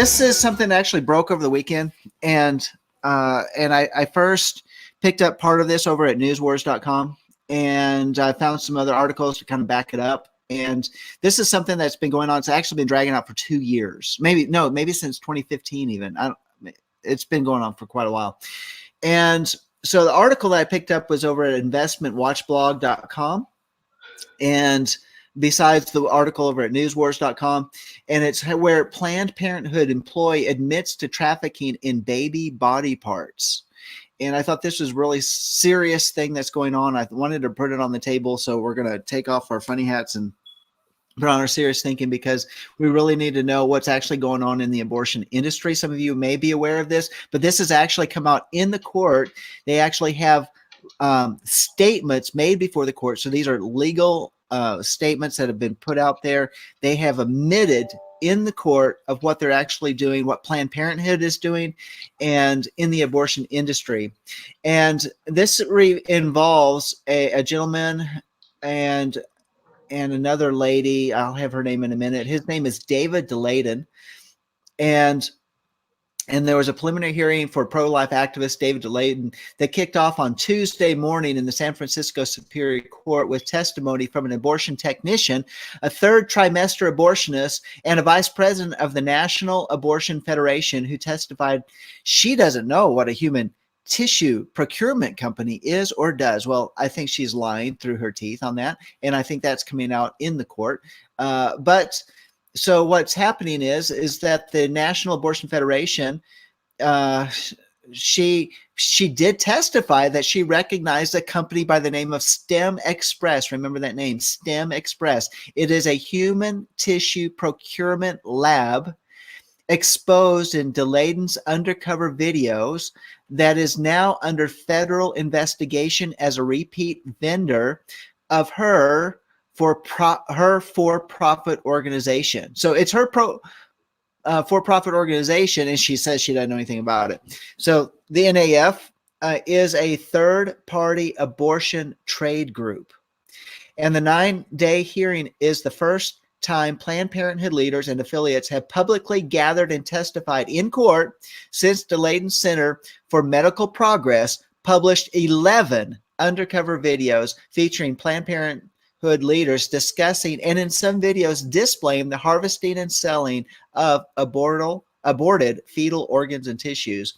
this is something that actually broke over the weekend, and I first picked up part of this over at newswars.com, and I found some other articles to kind of back it up. And this is something that's been going on. It's actually been dragging out for 2 years, maybe since 2015 even. It's been going on for quite a while. And so the article that I picked up was over at investmentwatchblog.com, and besides the article over at newswars.com, and it's where Planned Parenthood employee admits to trafficking in baby body parts. And I thought this was really serious thing that's going on. I wanted to put it on the table, so we're going to take off our funny hats and put on our serious thinking, because we really need to know what's actually going on in the abortion industry. Some of you may be aware of this, but this has actually come out in the court. They actually have statements made before the court. So these are legal statements that have been put out there. They have admitted in the court of what they're actually doing, what Planned Parenthood is doing, and in the abortion industry. And this involves a gentleman and another lady. I'll have her name in a minute. His name is David DeLayden. And there was a preliminary hearing for pro-life activist David DeLayden that kicked off on Tuesday morning in the San Francisco Superior Court with testimony from an abortion technician, a third trimester abortionist, and a vice president of the National Abortion Federation who testified she doesn't know what a human tissue procurement company is or does. Well, I think she's lying through her teeth on that, and I think that's coming out in the court. So what's happening is that the National Abortion Federation, she did testify that she recognized a company by the name of STEM Express. Remember that name, STEM Express. It is a human tissue procurement lab exposed in DeLayden's undercover videos that is now under federal investigation as a repeat vendor of her for-profit organization. So it's her for-profit organization, and she says she doesn't know anything about it. So the NAF is a third-party abortion trade group. And the 9-day hearing is the first time Planned Parenthood leaders and affiliates have publicly gathered and testified in court since DeLayden Center for Medical Progress published 11 undercover videos featuring Planned Parenthood leaders discussing and in some videos displaying the harvesting and selling of aborted fetal organs and tissues.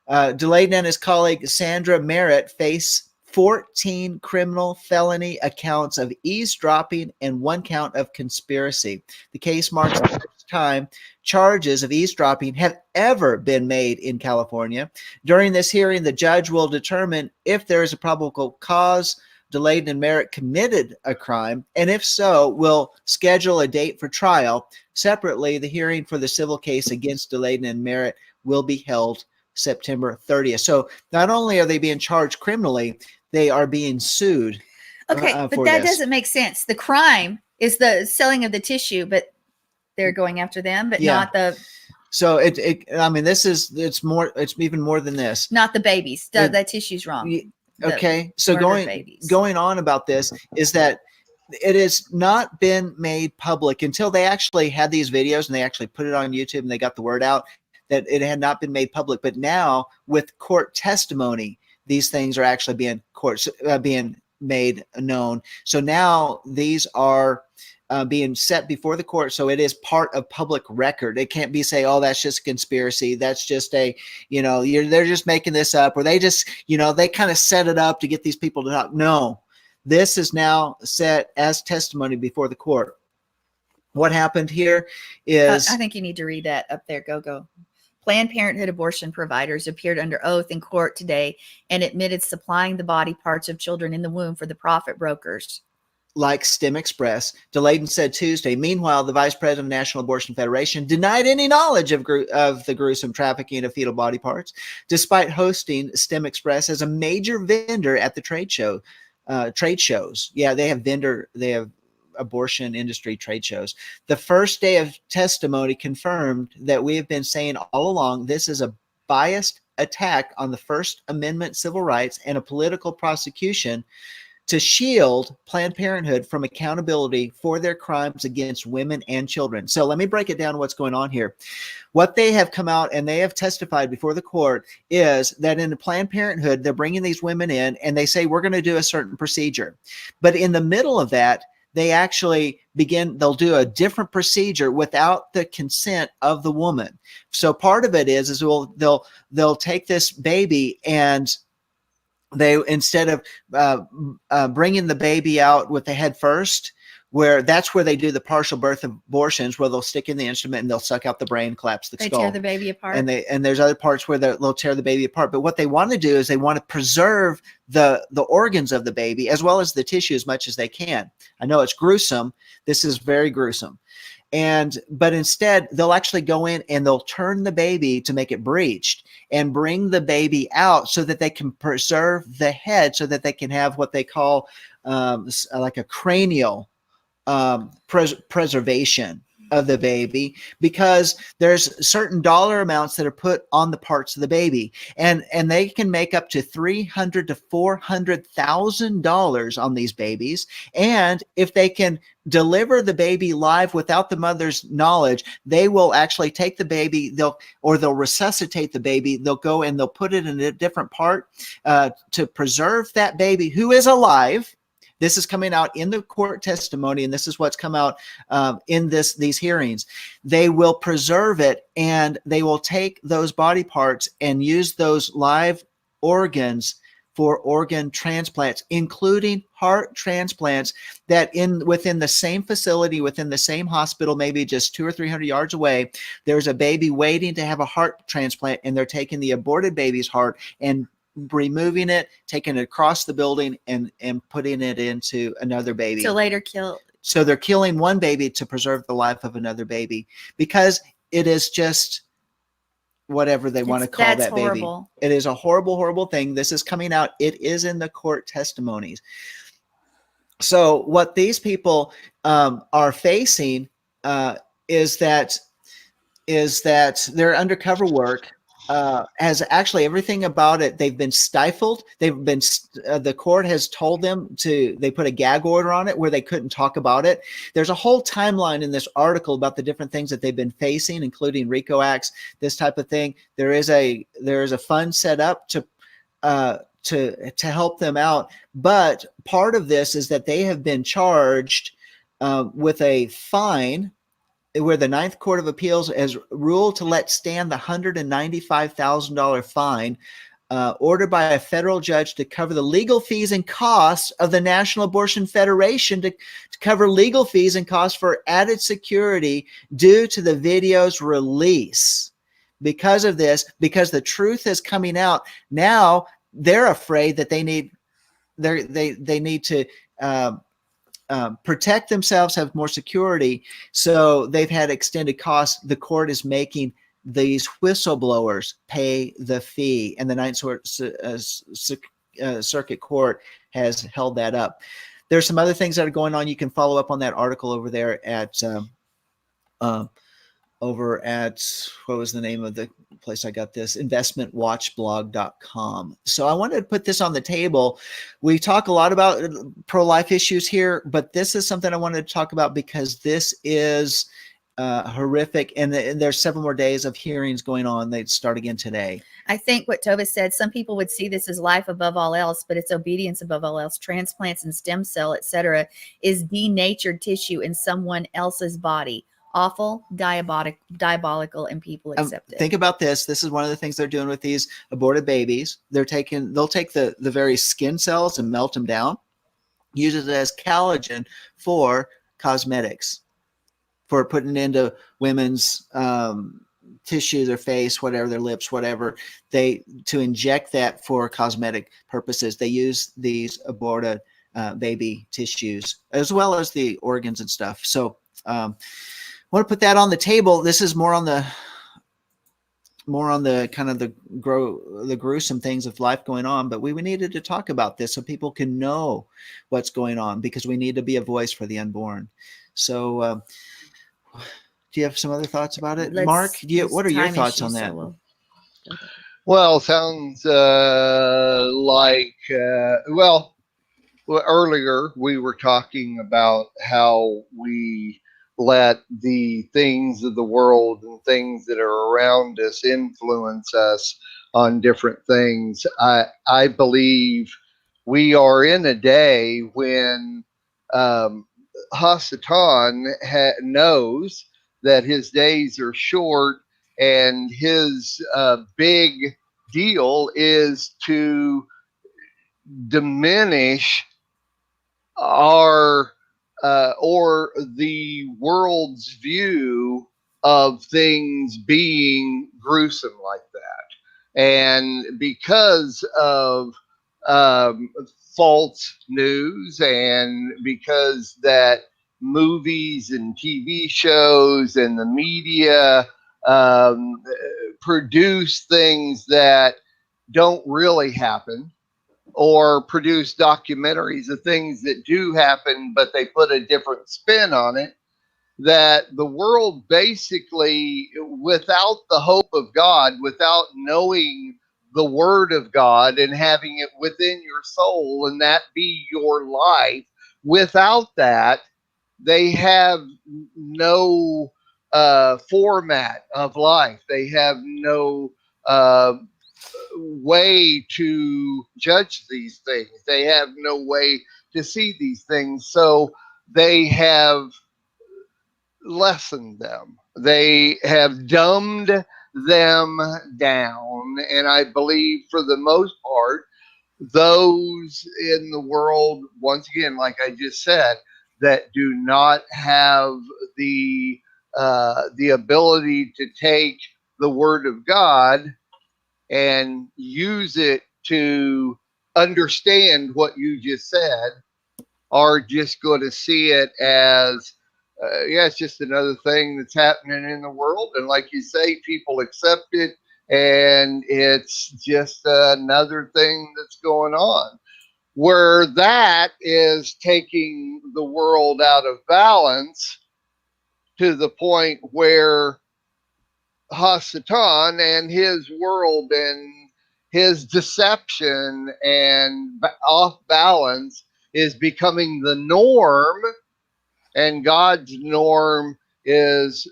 DeLayden and his colleague Sandra Merritt face 14 criminal felony accounts of eavesdropping and 1 count of conspiracy. The case marks the first time charges of eavesdropping have ever been made in California. During this hearing, the judge will determine if there is a probable cause DeLayden and Merritt committed a crime, and if so, will schedule a date for trial. Separately, the hearing for the civil case against DeLayden and Merritt will be held September 30th. So not only are they being charged criminally, they are being sued. Okay, but that doesn't make sense. The crime is the selling of the tissue, but they're going after them, but not the. So it's even more than this. Not the babies. That tissue's wrong. Okay, so going on about this is that it has not been made public until they actually had these videos and they actually put it on YouTube and they got the word out that it had not been made public. But now with court testimony, these things are actually being made known. So now these are being set before the court. So it is part of public record. It can't be say, oh, that's just a conspiracy. That's just they're just making this up, or they just, they kind of set it up to get these people to talk. No, this is now set as testimony before the court. What happened here is, I think you need to read that up there. Go. Planned Parenthood abortion providers appeared under oath in court today and admitted supplying the body parts of children in the womb for the profit brokers. Like STEM Express, DeLayden said Tuesday. Meanwhile, the vice president of the National Abortion Federation denied any knowledge of the gruesome trafficking of fetal body parts, despite hosting STEM Express as a major vendor at the trade shows. Yeah, they have abortion industry trade shows. The first day of testimony confirmed that we have been saying all along this is a biased attack on the First Amendment civil rights and a political prosecution to shield Planned Parenthood from accountability for their crimes against women and children. So let me break it down what's going on here. What they have come out and they have testified before the court is that in Planned Parenthood, they're bringing these women in and they say, we're going to do a certain procedure. But in the middle of that, they actually they'll do a different procedure without the consent of the woman. So part of it is they'll take this baby and they, instead of bringing the baby out with the head first, that's where they do the partial birth abortions, where they'll stick in the instrument and they'll suck out the brain, collapse the skull. They tear the baby apart. And there's other parts where they'll tear the baby apart. But what they want to do is they want to preserve the organs of the baby as well as the tissue as much as they can. I know it's gruesome. This is very gruesome. But instead, they'll actually go in and they'll turn the baby to make it breached and bring the baby out so that they can preserve the head, so that they can have what they call like a cranial preservation of the baby, because there's certain dollar amounts that are put on the parts of the baby, and they can make up to $300,000 to $400,000 on these babies. And if they can deliver the baby live without the mother's knowledge, they will actually take the baby, they'll resuscitate the baby. They'll go and they'll put it in a different part to preserve that baby who is alive. This is coming out in the court testimony, and this is what's come out in these hearings. They will preserve it, and they will take those body parts and use those live organs for organ transplants, including heart transplants, that within the same facility, within the same hospital, maybe just 200 or 300 yards away, there's a baby waiting to have a heart transplant, and they're taking the aborted baby's heart and removing it, taking it across the building, and putting it into another baby. To later kill. So they're killing one baby to preserve the life of another baby, because it is just whatever they want to call that horrible baby. It is a horrible, horrible thing. This is coming out. It is in the court testimonies. So what these people are facing is that their undercover work has actually, everything about it, they've been stifled. They've been the court has told them they put a gag order on it where they couldn't talk about it. There's a whole timeline in this article about the different things that they've been facing, including RICO acts, this type of thing. There is a fund set up to help them out, but part of this is that they have been charged with a fine, where the Ninth Court of Appeals has ruled to let stand the $195,000 fine ordered by a federal judge to cover the legal fees and costs of the National Abortion Federation, to cover legal fees and costs for added security due to the video's release. Because of this, because the truth is coming out, now they're afraid that they need to protect themselves, have more security. So they've had extended costs. The court is making these whistleblowers pay the fee, and the Ninth Circuit Court has held that up. There's some other things that are going on. You can follow up on that article over there at what was the name of the place I got this? investmentwatchblog.com. So I wanted to put this on the table. We talk a lot about pro-life issues here, but this is something I wanted to talk about because this is horrific. And there's several more days of hearings going on. They start again today. I think what Tova said, some people would see this as life above all else, but it's obedience above all else. Transplants and stem cell, etc., is denatured tissue in someone else's body. Awful, diabolical, and people accept it. Think about this. This is one of the things they're doing with these aborted babies. They'll take the very skin cells and melt them down, use it as collagen for cosmetics, for putting into women's tissue, their face, whatever, their lips, whatever. To inject that for cosmetic purposes. They use these aborted baby tissues as well as the organs and stuff. So I want to put that on the table. This is more on the kind of the gruesome things of life going on, but we needed to talk about this so people can know what's going on, because we need to be a voice for the unborn. So do you have some other thoughts about it? Mark, what are your thoughts on that? Well, sounds like, well, Well, earlier we were talking about how we let the things of the world and things that are around us influence us on different things. I believe we are in a day when um, Hasatan knows that his days are short, and his big deal is to diminish our or the world's view of things being gruesome like that. And because of um, false news, and because that movies and TV shows and the media um, produce things that don't really happen, or produce documentaries of things that do happen, but they put a different spin on it. That the world basically, without the hope of God, without knowing the Word of God and having it within your soul and that be your life, without that, they have no format of life. They have no uh, way to judge these things. They have no way to see these things. So they have lessened them. They have dumbed them down. And I believe for the most part, those in the world, once again, like I just said, that do not have the ability to take the word of God and use it to understand what you just said, are just going to see it as, yeah, it's just another thing that's happening in the world. And like you say, people accept it, and it's just another thing that's going on. Where that is taking the world out of balance to the point where Hasatan and his world and his deception and off balance is becoming the norm, and God's norm is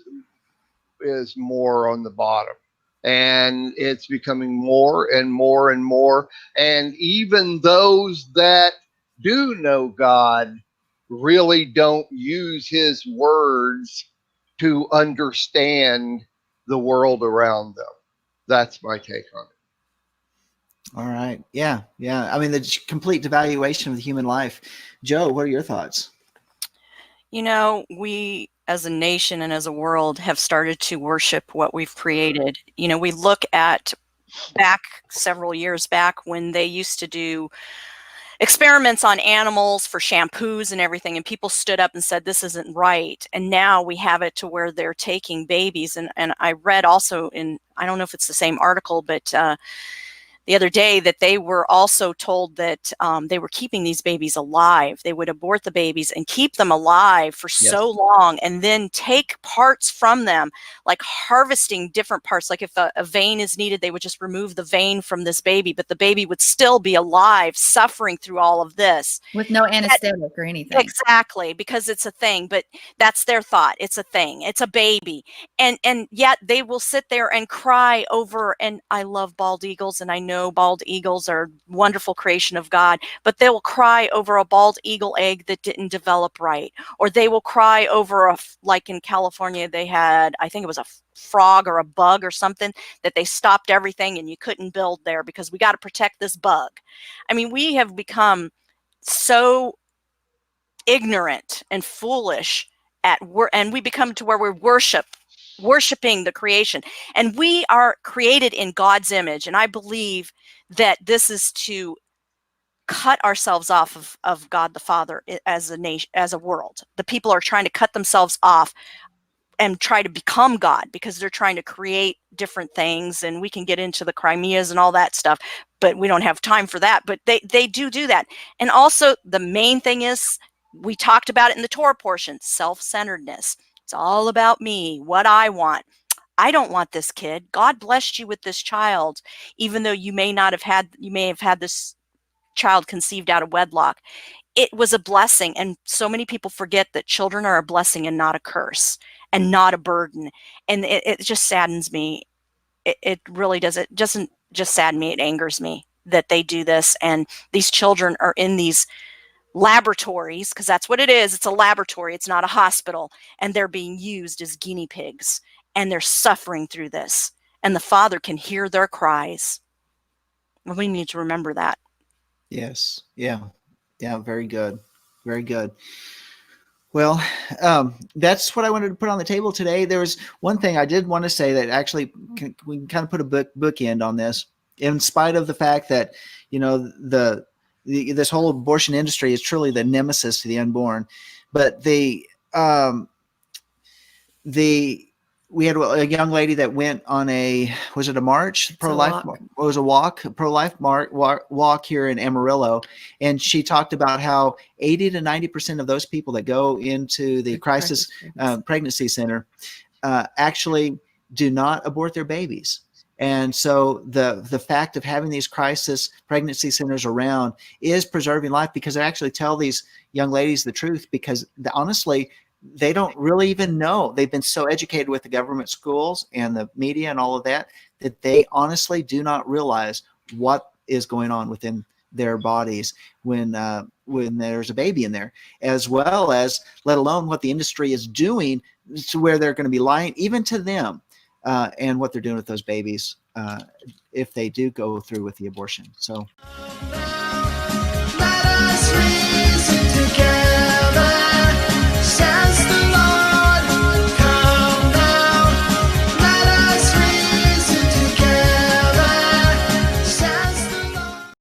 more on the bottom. And it's becoming more and more and more. And even those that do know God really don't use his words to understand the world around them. That's my take on it. All right. Yeah. Yeah. I mean, the complete devaluation of the human life. Joe, what are your thoughts? We as a nation and as a world have started to worship what we've created. We look at back several years back when they used to do experiments on animals for shampoos and everything, and people stood up and said this isn't right. And now we have it to where they're taking babies. And I read also in, I don't know if it's the same article, but the other day that they were also told that they were keeping these babies alive. They would abort the babies and keep them alive for so long, and then take parts from them, like harvesting different parts. Like if a vein is needed, they would just remove the vein from this baby, but the baby would still be alive, suffering through all of this. With no anesthetic or anything. Exactly, because it's a thing, but that's their thought. It's a thing. It's a baby. And yet they will sit there and cry over, and I love bald eagles, and I know bald eagles are wonderful creation of God, but they will cry over a bald eagle egg that didn't develop right. Or they will cry over like in California, they had, I think it was a frog or a bug or something, that they stopped everything and you couldn't build there because we got to protect this bug. I mean, we have become so ignorant and foolish and we become to where we're worshiping the creation, and we are created in God's image. And I believe that this is to cut ourselves off of God the Father as a nation, as a world. The people are trying to cut themselves off and try to become God because they're trying to create different things. And we can get into the Crimeas and all that stuff, but we don't have time for that. But they do that. And also the main thing is, we talked about it in the Torah portion, self-centeredness. It's all about me, what I want. I don't want this kid. God blessed you with this child, even though you may have had this child conceived out of wedlock. it was a blessing. And so many people forget that children are a blessing and not a curse and not a burden. And it just saddens me. It really does. It doesn't just sadden me. It angers me that they do this. And these children are in these laboratories, because that's what it is. It's a laboratory. It's not a hospital. And they're being used as guinea pigs. And they're suffering through this. And the father can hear their cries. We need to remember that. Yes. Yeah. Yeah. Very good. Very good. Well, that's what I wanted to put on the table today. There was one thing I did want to say that actually we can kind of put a bookend on this, in spite of the fact that, you know, this whole abortion industry is truly the nemesis to the unborn. But we had a young lady that went on was it a march? Pro-life? It was a walk, pro-life walk here in Amarillo. And she talked about how 80 to 90% of those people that go into the crisis pregnancy center actually do not abort their babies. And so the fact of having these crisis pregnancy centers around is preserving life, because they actually tell these young ladies the truth, because honestly, they don't really even know. They've been so educated with the government schools and the media and all of that, that they honestly do not realize what is going on within their bodies when there's a baby in there, as well as let alone what the industry is doing to where they're going to be lying even to them, and what they're doing with those babies if they do go through with the abortion. So